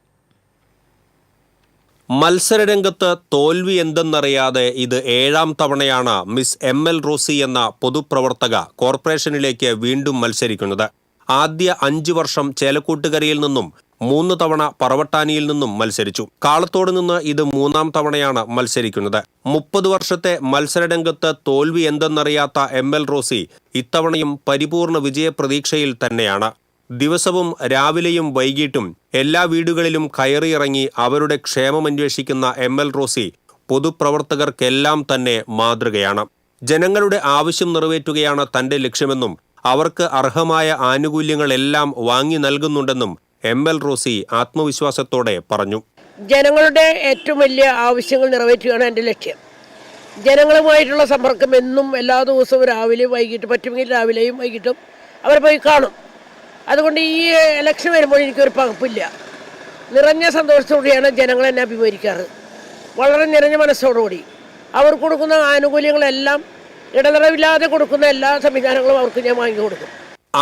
മത്സരരംഗത്ത് തോൽവി എന്തെന്നറിയാതെ ഇത് 7ാം തവണയാണ് മിസ് ML റോസി എന്ന പൊതുപ്രവർത്തക കോർപ്പറേഷനിലേക്ക് വീണ്ടും മത്സരിക്കുന്നത്. ആദ്യ 5 വർഷം ചേലക്കൂട്ടുകരയിൽ നിന്നും 3 തവണ പറവട്ടാനിയിൽ നിന്നും മത്സരിച്ചു. കാളത്തോട് നിന്ന് ഇത് 3ാം തവണയാണ് മത്സരിക്കുന്നത്. 30 വർഷത്തെ മത്സരരംഗത്ത് തോൽവി എന്തെന്നറിയാത്ത ML റോസി ഇത്തവണയും പരിപൂർണ വിജയപ്രതീക്ഷയിൽ തന്നെയാണ്. ദിവസവും രാവിലെയും വൈകിട്ടും എല്ലാ വീടുകളിലും കയറിയിറങ്ങി അവരുടെ ക്ഷേമമന്വേഷിക്കുന്ന ML റോസി പൊതുപ്രവർത്തകർക്കെല്ലാം തന്നെ മാതൃകയാണ്. ജനങ്ങളുടെ ആവശ്യം നിറവേറ്റുകയാണ് തന്റെ ലക്ഷ്യമെന്നും അവർക്ക് അർഹമായ ആനുകൂല്യങ്ങളെല്ലാം വാങ്ങി നൽകുന്നുണ്ടെന്നും ML റോസി ആത്മവിശ്വാസത്തോടെ പറഞ്ഞു. ജനങ്ങളുടെ ഏറ്റവും വലിയ ആവശ്യങ്ങൾ നിറവേറ്റുകയാണ് എൻ്റെ ലക്ഷ്യം. ജനങ്ങളുമായിട്ടുള്ള സമ്പർക്കം എന്നും എല്ലാ ദിവസവും രാവിലെയും വൈകിട്ട് പറ്റുമെങ്കിൽ രാവിലെയും വൈകിട്ടും അവർ പോയി കാണും. അതുകൊണ്ട് ഈ ഇലക്ഷൻ വരുമ്പോൾ എനിക്കൊരു പകപ്പില്ല. നിറഞ്ഞ സന്തോഷത്തോടെയാണ് ജനങ്ങൾ എന്നെ അഭിമുഖീകരിക്കാറ്. വളരെ നിറഞ്ഞ മനസ്സോടുകൂടി അവർ കൊടുക്കുന്ന ആനുകൂല്യങ്ങളെല്ലാം ഇടതടവില്ലാതെ കൊടുക്കുന്ന എല്ലാ സംവിധാനങ്ങളും അവർക്ക് ഞാൻ വാങ്ങിക്കൊടുക്കും.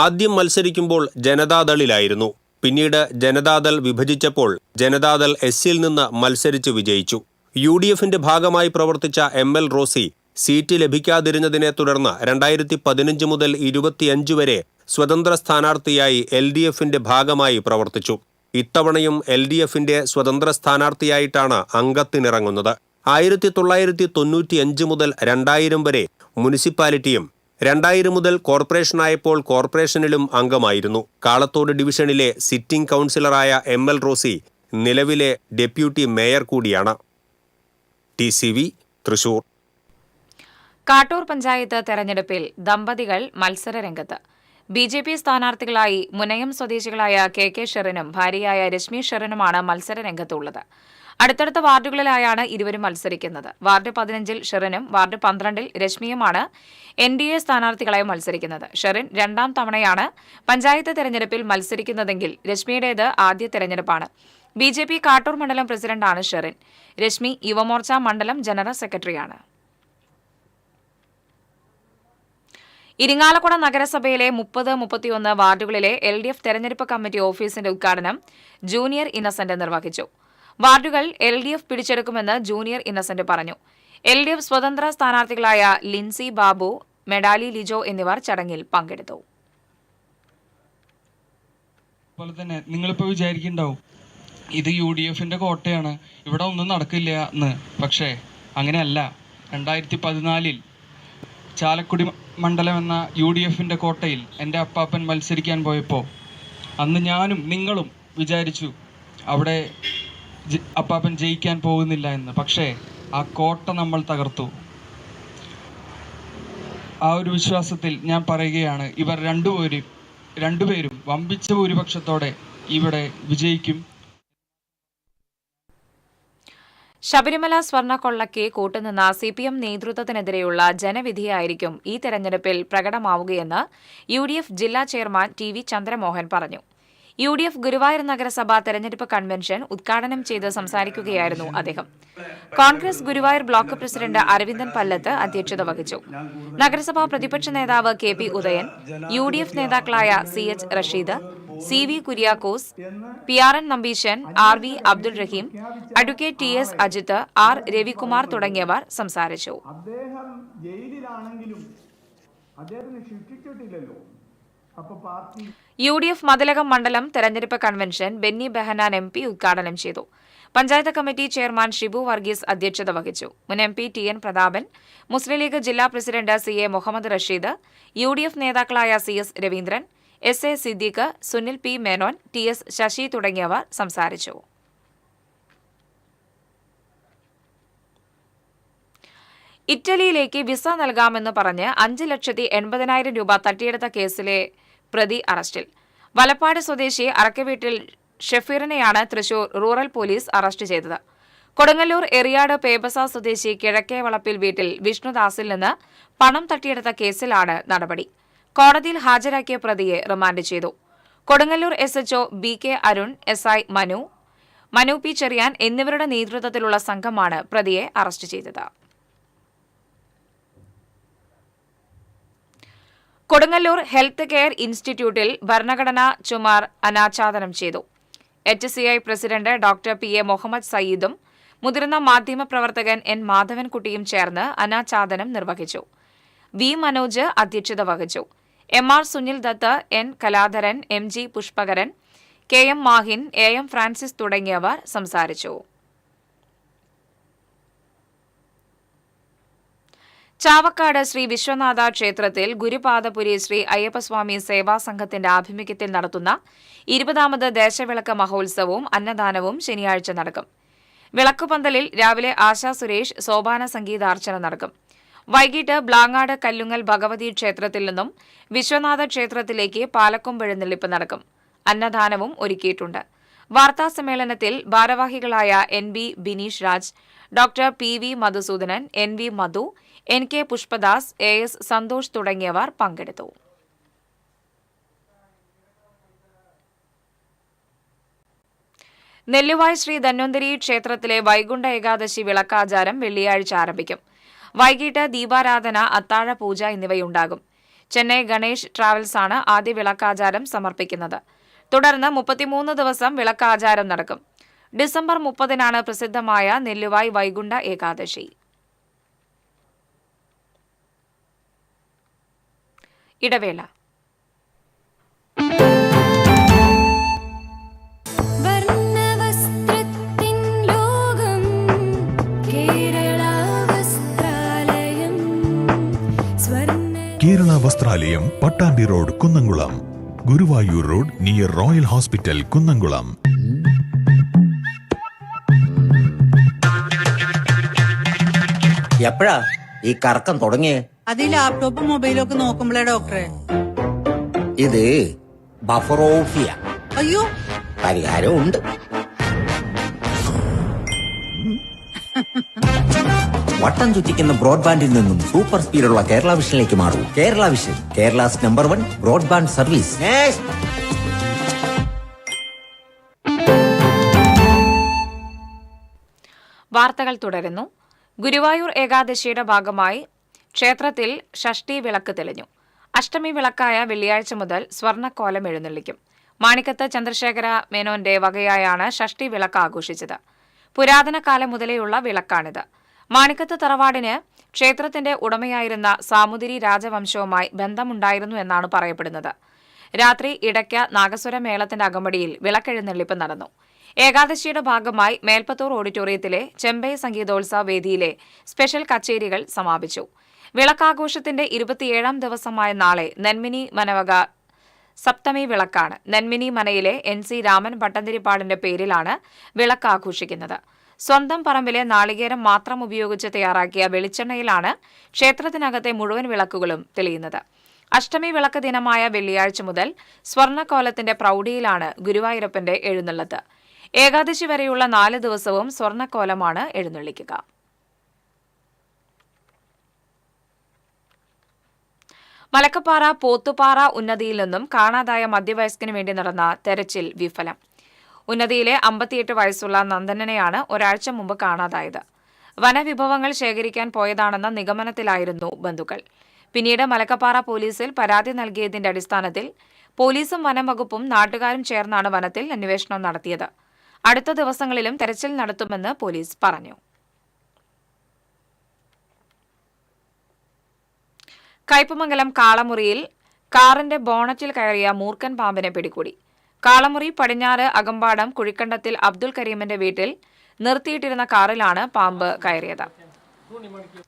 ആദ്യം മത്സരിക്കുമ്പോൾ ജനതാദളിലായിരുന്നു. പിന്നീട് ജനതാദൾ വിഭജിച്ചപ്പോൾ ജനതാദൾ SCയിൽ നിന്ന് മത്സരിച്ച് വിജയിച്ചു. UDFന്റെ ഭാഗമായി പ്രവർത്തിച്ച ML റോസി സീറ്റ് ലഭിക്കാതിരുന്നതിനെ തുടർന്ന് 2015 മുതൽ 25 വരെ സ്വതന്ത്ര സ്ഥാനാർത്ഥിയായി LDFന്റെ ഭാഗമായി പ്രവർത്തിച്ചു. ഇത്തവണയും LDFന്റെ സ്വതന്ത്ര സ്ഥാനാർത്ഥിയായിട്ടാണ് അംഗത്തിനിറങ്ങുന്നത്. 1995 മുതൽ 2000 വരെ മുനിസിപ്പാലിറ്റിയും 2000 മുതൽ കോർപ്പറേഷനായപ്പോൾ കോർപ്പറേഷനിലും അംഗമായിരുന്നു. കാളത്തോട് ഡിവിഷനിലെ സിറ്റിംഗ് കൗൺസിലറായ ML റോസി നിലവിലെ ഡെപ്യൂട്ടി മേയർ കൂടിയാണ്. TCV തൃശൂർ. കാട്ടൂർ പഞ്ചായത്ത് തെരഞ്ഞെടുപ്പിൽ ദമ്പതികൾ മത്സരരംഗത്ത്. BJP സ്ഥാനാർത്ഥികളായി മുനയം സ്വദേശികളായ KK ഷെറിനും ഭാര്യയായ രശ്മി ഷെറിനുമാണ് മത്സരരംഗത്തുള്ളത്. അടുത്തടുത്ത വാർഡുകളിലായാണ് ഇരുവരും മത്സരിക്കുന്നത്. വാർഡ് 15-ൽ ഷെറിനും വാർഡ് 12-ൽ രശ്മിയുമാണ് NDA സ്ഥാനാർത്ഥികളായി മത്സരിക്കുന്നത്. ഷെറിൻ 2ാം തവണയാണ് പഞ്ചായത്ത് തെരഞ്ഞെടുപ്പിൽ മത്സരിക്കുന്നതെങ്കിൽ രശ്മിയുടേത് ആദ്യ തെരഞ്ഞെടുപ്പാണ്. BJP കാട്ടൂർ മണ്ഡലം പ്രസിഡന്റാണ് ഷെറിൻ. രശ്മി യുവമോർച്ച മണ്ഡലം ജനറൽ സെക്രട്ടറിയാണ്. ഇരിങ്ങാലക്കുട നഗരസഭയിലെ 30-31 വാർഡുകളിലെ LDF തെരഞ്ഞെടുപ്പ് കമ്മിറ്റി ഓഫീസിന്റെ ഉദ്ഘാടനം ജൂനിയർ ഇന്നസെന്റ് നിർവഹിച്ചു. വാർഡുകൾ LDF പിടിച്ചെടുക്കുമെന്ന് ജൂനിയർ ഇന്നസെന്റ് പറഞ്ഞു. LDF സ്വതന്ത്ര സ്ഥാനാർത്ഥികളായ ലിൻസി ബാബു, മെഡാലി ലിജോ എന്നിവർ ചടങ്ങിൽ പങ്കെടുത്തു. അതുപോലെ തന്നെ നിങ്ങളിപ്പോൾ വിചാരിക്കുന്നുണ്ടാവും ഇത് UDFന്റെ കോട്ടയാണ്, ഇവിടെ ഒന്നും നടക്കില്ല എന്ന്. പക്ഷേ അങ്ങനെയല്ല. 2014 ചാലക്കുടി മണ്ഡലം എന്ന UDFന്റെ കോട്ടയിൽ എൻ്റെ അപ്പാപ്പൻ മത്സരിക്കാൻ പോയപ്പോൾ അന്ന് ഞാനും നിങ്ങളും വിചാരിച്ചു അവിടെ അപ്പാപ്പൻ ജയിക്കാൻ പോകുന്നില്ല എന്ന്. പക്ഷേ ആ കോട്ട നമ്മൾ തകർത്തു. ആ ഒരു വിശ്വാസത്തിൽ ഞാൻ പറയുകയാണ്, ഇവർ രണ്ടുപേരും വമ്പിച്ച ഭൂരിപക്ഷത്തോടെ ഇവിടെ വിജയിക്കും. ശബരിമല സ്വർണ്ണക്കൊള്ളയ്ക്ക് കൂട്ടുനിന്ന CPM നേതൃത്വത്തിനെതിരെയുള്ള ജനവിധിയായിരിക്കും ഈ തെരഞ്ഞെടുപ്പിൽ പ്രകടമാവുകയെന്ന് UDF ജില്ലാ ചെയർമാൻ TV ചന്ദ്രമോഹൻ പറഞ്ഞു. UDF ഗുരുവായൂർ നഗരസഭ തെരഞ്ഞെടുപ്പ് കൺവെൻഷൻ ഉദ്ഘാടനം ചെയ്ത് സംസാരിക്കുകയായിരുന്നു അദ്ദേഹം. കോൺഗ്രസ് ഗുരുവായൂർ ബ്ലോക്ക് പ്രസിഡന്റ് അരവിന്ദൻ പല്ലത്ത് അധ്യക്ഷത വഹിച്ചു. നഗരസഭാ പ്രതിപക്ഷ നേതാവ് KP ഉദയൻ, UDF നേതാക്കളായ CH Rasheed, CV Kuriakose, PRN Nambeesan, RV Abdul Raheem, advocate TS Ajith, R Ravikumar തുടങ്ങിയവർ സംസാരിച്ചു. UDF മതിലകം മണ്ഡലം തെരഞ്ഞെടുപ്പ് കൺവെൻഷൻ ബെന്നി ബെഹനാൻ MP ഉദ്ഘാടനം ചെയ്തു. പഞ്ചായത്ത് കമ്മിറ്റി ചെയർമാൻ ഷിബു വർഗീസ് അധ്യക്ഷത വഹിച്ചു. മുൻ MP TN Prathapan, Muslim League ജില്ലാ president CA Muhammad Rasheed, UDF നേതാക്കളായ CS Raveendran, SA Siddique, Sunil P Menon, TS Sasi തുടങ്ങിയവർ സംസാരിച്ചു. ഇറ്റലിയിലേക്ക് വിസ നൽകാമെന്ന് പറഞ്ഞ് 5,80,000 രൂപ തട്ടിയെടുത്ത കേസിലെ പ്രതി അറസ്റ്റിൽ. വലപ്പാട് സ്വദേശി അറക്കവീട്ടിൽ ഷെഫീറിനെയാണ് തൃശൂർ റൂറൽ പോലീസ് അറസ്റ്റ് ചെയ്തത്. കൊടുങ്ങല്ലൂർ എറിയാട് പേബസ സ്വദേശി കിഴക്കേ വളപ്പിൽ വീട്ടിൽ വിഷ്ണുദാസിൽ നിന്ന് പണം തട്ടിയെടുത്ത കേസിലാണ് നടപടി. കോടതിയിൽ ഹാജരാക്കിയ പ്രതിയെ റിമാൻഡ് ചെയ്തു. Kodungallur SHO BK Arun, SI Manu P Cherian എന്നിവരുടെ നേതൃത്വത്തിലുള്ള സംഘമാണ് പ്രതിയെ അറസ്റ്റ് ചെയ്തത്. കൊടുങ്ങല്ലൂർ ഹെൽത്ത് കെയർ ഇൻസ്റ്റിറ്റ്യൂട്ടിൽ ഭരണഘടനാ ചുമർ അനാച്ഛാദനം ചെയ്തു. HCI president doctor PA Muhammad സയ്യിദും മുതിർന്ന മാധ്യമപ്രവർത്തകൻ N മാധവൻകുട്ടിയും ചേർന്ന് അനാച്ഛാദനം നിർവഹിച്ചു. V മനോജ് അധ്യക്ഷത വഹിച്ചു. MR Sunil Dutt, N Kaladharan, MG Pushpakaran, KM Mahin, AM Francis തുടങ്ങിയവർ സംസാരിച്ചു. ചാവക്കാട് ശ്രീ വിശ്വനാഥ ക്ഷേത്രത്തിൽ ഗുരുപാദപുരി ശ്രീ അയ്യപ്പസ്വാമി സേവാ സംഘത്തിന്റെ ആഭിമുഖ്യത്തിൽ നടത്തുന്ന 20ാമത് ദേശവിളക്ക് മഹോത്സവവും അന്നദാനവും ശനിയാഴ്ച നടക്കും. വിളക്കുപന്തലിൽ രാവിലെ ആശാ സുരേഷ് സോപാന സംഗീതാർച്ചന നടക്കും. വൈകിട്ട് ബ്ലാങ്ങാട് കല്ലുങ്ങൽ ഭഗവതി ക്ഷേത്രത്തിൽ നിന്നും വിശ്വനാഥ ക്ഷേത്രത്തിലേക്ക് പാലക്കൊമ്പെഴുന്നള്ളിപ്പ് നടക്കും. അന്നദാനവും ഒരുക്കിയിട്ടുണ്ട്. വാർത്താസമ്മേളനത്തിൽ ഭാരവാഹികളായ NB Bineesh Raj, doctor PV Madhusoodanan, NV Madhu, NK Pushpadas, AS Santhosh തുടങ്ങിയവർ പങ്കെടുത്തു. നെല്ലുവായ് ശ്രീ ധന്വന്തരി ക്ഷേത്രത്തിലെ വൈകുണ്ഠ ഏകാദശി വിളക്കാചാരം വെള്ളിയാഴ്ച ആരംഭിക്കും. വൈകിട്ട് ദീപാരാധന, അത്താഴ പൂജ എന്നിവയുണ്ടാകും. ചെന്നൈ ഗണേഷ് ട്രാവൽസാണ് ആദ്യ വിളക്കാചാരം സമർപ്പിക്കുന്നത്. തുടർന്ന് 33 ദിവസം വിളക്കാചാരം നടക്കും. ഡിസംബർ 30-നാണ് പ്രസിദ്ധമായ നെല്ലുവായ് വൈകുണ്ഠ ഏകാദശി. ഇടവേള. Kerala Vasthralayam, Pattambi road, Kunnamkulam. Guruvayur road near royal hospital, Kunnamkulam. എപ്പോഴാ ഈ കറക്കം തുടങ്ങിയേ? അത് ഈ ലാപ്ടോപ്പും മൊബൈലും ഒക്കെ നോക്കുമ്പോഴേ ഡോക്ടറെ. ഇത് ബഫറോഫിയ. അയ്യോ, പരിഹാരം ഉണ്ട്. വട്ടം ചുറ്റിക്കുന്ന ബ്രോഡ്ബാൻഡിൽ നിന്നും സൂപ്പർ സ്പീഡുള്ള കേരള വിഷനിലേക്ക് മാറൂ. Kerala vision, Kerala's number 1 broadband service. വാർത്തകൾ തുടരുന്നു. ഗുരുവായൂർ ഏകാദശിയുടെ ഭാഗമായി ക്ഷേത്രത്തിൽ ഷഷ്ഠി വിളക്ക് തെളിഞ്ഞു. അഷ്ടമി വിളക്കായ വെള്ളിയാഴ്ച മുതൽ സ്വർണ്ണക്കോലം എഴുന്നള്ളിക്കും. മാണിക്കത്ത് ചന്ദ്രശേഖര മേനോന്റെ വകയായാണ് ഷഷ്ഠി വിളക്ക് ആഘോഷിച്ചത്. പുരാതന കാലം മുതലേയുള്ള വിളക്കാണിത്. മാണിക്കത്ത് തറവാടിന് ക്ഷേത്രത്തിന്റെ ഉടമയായിരുന്ന സാമുതിരി രാജവംശവുമായി ബന്ധമുണ്ടായിരുന്നു എന്നാണ് പറയപ്പെടുന്നത്. രാത്രി ഇടയ്ക്ക നാഗസ്വര മേളത്തിന്റെ അകമ്പടിയിൽ വിളക്കെഴുന്നള്ളിപ്പ് നടന്നു. ഏകാദശിയുടെ ഭാഗമായി മേൽപ്പത്തൂർ ഓഡിറ്റോറിയത്തിലെ ചെമ്പൈ സംഗീതോത്സവ വേദിയിലെ സ്പെഷ്യൽ കച്ചേരികൾ സമാപിച്ചു. വിളക്കാഘോഷത്തിന്റെ 27ാം ദിവസമായ നാളെ നെന്മിനി മനവക സപ്തമി വിളക്കാണ്. നെന്മിനി മനയിലെ NC രാമൻ ഭട്ടതിരിപ്പാടിന്റെ പേരിലാണ് വിളക്ക് ആഘോഷിക്കുന്നത്. സ്വന്തം പറമ്പിലെ നാളികേരം മാത്രം ഉപയോഗിച്ച് തയ്യാറാക്കിയ വെളിച്ചെണ്ണയിലാണ് ക്ഷേത്രത്തിനകത്തെ മുഴുവൻ വിളക്കുകളും തെളിയുന്നത്. അഷ്ടമി വിളക്ക് ദിനമായ വെള്ളിയാഴ്ച മുതൽ സ്വർണ്ണക്കോലത്തിന്റെ പ്രൗഢിയിലാണ് ഗുരുവായൂരപ്പന്റെ എഴുന്നള്ളത്ത്. ഏകാദശി വരെയുള്ള 4 ദിവസവും സ്വർണ്ണക്കോലമാണ് എഴുന്നള്ളിക്കുക. മലക്കപ്പാറ പോത്തുപാറ ഉന്നതിയിൽ നിന്നും കാണാതായ മധ്യവയസ്കന് വേണ്ടി നടന്ന തെരച്ചിൽ വിഫലം. ഉന്നതിയിലെ 58 വയസ്സുള്ള നന്ദനനെയാണ് ഒരാഴ്ച മുമ്പ് കാണാതായത്. വനവിഭവങ്ങൾ ശേഖരിക്കാൻ പോയതാണെന്ന നിഗമനത്തിലായിരുന്നു ബന്ധുക്കൾ. പിന്നീട് മലക്കപ്പാറ പോലീസിൽ പരാതി നൽകിയതിന്റെ അടിസ്ഥാനത്തിൽ പോലീസും വനം വകുപ്പും നാട്ടുകാരും ചേർന്നാണ് വനത്തിൽ അന്വേഷണം നടത്തിയത്. അടുത്ത ദിവസങ്ങളിലും തെരച്ചിൽ നടത്തുമെന്ന് പോലീസ് പറഞ്ഞു. കയ്പമംഗലം കാളമുറിയിൽ കാറിന്റെ ബോണറ്റിൽ കയറിയ മൂർഖൻ പാമ്പിനെ പിടികൂടി. കാളമുറി പടിഞ്ഞാറ് അകമ്പാടം കുഴിക്കണ്ടത്തിൽ അബ്ദുൽ കരീമിന്റെ വീട്ടിൽ നിർത്തിയിട്ടിരുന്ന കാറിലാണ് പാമ്പ് കയറിയത്.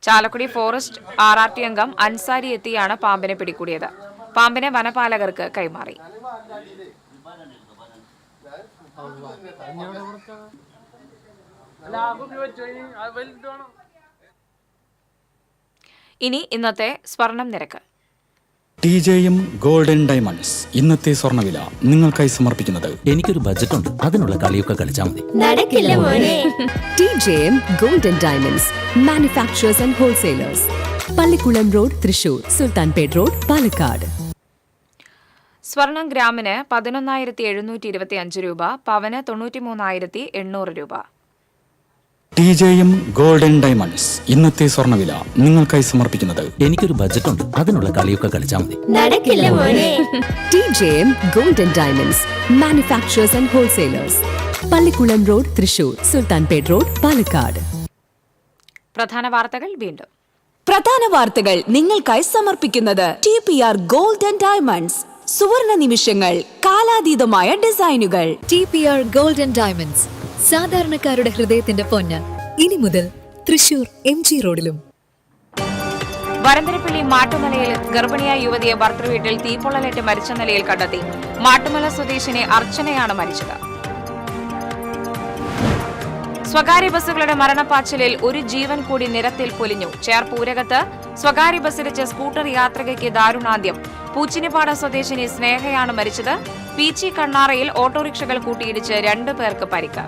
ചാലക്കുടി ഫോറസ്റ്റ് RRT അംഗം അൻസാരി എത്തിയാണ് പാമ്പിനെ പിടികൂടിയത്. പാമ്പിനെ വനപാലകർക്ക് കൈമാറി. ഇനി ഇന്നത്തെ സ്വർണം നിരക്ക്. TJM ഗോൾഡൻ ഡയമണ്ട്സ് ഇന്നത്തെ സ്വർണ്ണവില നിങ്ങൾക്കായി സമർപ്പിക്കുന്നത്. എനിക്കൊരു ബജറ്റ് ഉണ്ട്, അതിനുള്ള കളിയൊക്കെ കളിച്ചാൽ മതി. TJM golden diamonds manufacturers and wholesalers, Pallikkulam road, Thrissur, Sultanpet road, Palakkad. സ്വർണം ഗ്രാമിന് 11,725 രൂപ, പവന് 93,800 രൂപ. TJM ഗോൾഡൻ ഡയമണ്ട്സ് ഇന്നത്തെ സ്വർണ്ണവില നിങ്ങൾക്കായി സമർപ്പിക്കുന്നത്. എനിക്കൊരു ബജറ്റ് ഉണ്ട്, അതിനുള്ള കളിയൊക്കെ കളിച്ചാൽ മതി. TJM golden diamonds manufacturers and wholesalers, Pallikkulam road, Thrissur, Sultanpet road, Palakkad. പ്രധാന വാർത്തകൾ വീണ്ടും. പ്രധാന വാർത്തകൾ നിങ്ങൾക്കായി സമർപ്പിക്കുന്നത് TPR ഗോൾഡൻ ഡയമണ്ട്സ്. സുവർണ നിമിഷങ്ങൾ, കാലാതീതമായ ഡിസൈനുകൾ. TPR ഗോൾഡൻ ഡയമണ്ട്സ്, സാധാരണക്കാരുടെ ഹൃദയത്തിന്റെ പൊന്ന്. ഇനി മുതൽ തൃശൂർ MG റോഡിലും. വരന്തരപ്പള്ളി മാട്ടുമലയിൽ ഗർഭിണിയായ യുവതിയെ ഭർത്തൃവീട്ടിൽ തീപ്പൊള്ളലേറ്റ് മരിച്ച നിലയിൽ കണ്ടെത്തി. മാട്ടുമല സ്വദേശിനി അർച്ചനയാണ് മരിച്ചത്. സ്വകാര്യ ബസ്സുകളുടെ മരണപ്പാച്ചിലിൽ ഒരു ജീവൻ കൂടി നിരത്തിൽ പൊലിഞ്ഞു. ചേർപ്പൂരകത്ത് സ്വകാര്യ ബസ്സിടിച്ച് സ്കൂട്ടർ യാത്രികയ്ക്ക് ദാരുണാന്ത്യം. പൂച്ചിനിപ്പാട് സ്വദേശിനി സ്നേഹയാണ് മരിച്ചത്. പീച്ചി കണ്ണാറയിൽ ഓട്ടോറിക്ഷകൾ കൂട്ടിയിടിച്ച് 2 പേർക്ക് പരിക്ക്.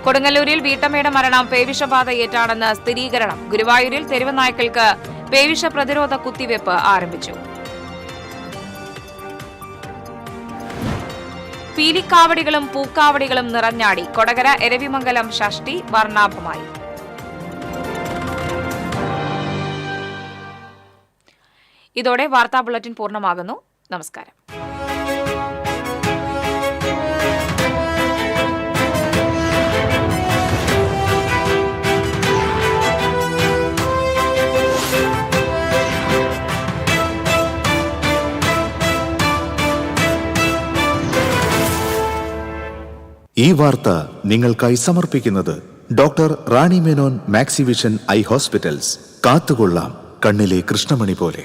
കൊടുങ്ങല്ലൂരിൽ വീട്ടമ്മയുടെ മരണം പേവിഷബാധയേറ്റാണെന്ന് സ്ഥിരീകരണം. ഗുരുവായൂരിൽ തെരുവ് നായ്ക്കൾക്ക് പേവിഷ പ്രതിരോധ കുത്തിവയ്പ് ആരംഭിച്ചു. പീലിക്കാവടികളും പൂക്കാവടികളും നിറഞ്ഞാടി. കൊടകര എരവിമംഗലം ഷഷ്ടി വർണ്ണാഭമായി. ഇതോടെ വാർത്താ ബുള്ളറ്റിൻ പൂർണ്ണമാകുന്നു. നമസ്കാരം. ഈ വാർത്ത നിങ്ങൾക്കായി സമർപ്പിക്കുന്നത് doctor Rani Menon Maxivision I hospitals. കാത്തുകൊള്ളാം കണ്ണിലെ കൃഷ്ണമണി പോലെ.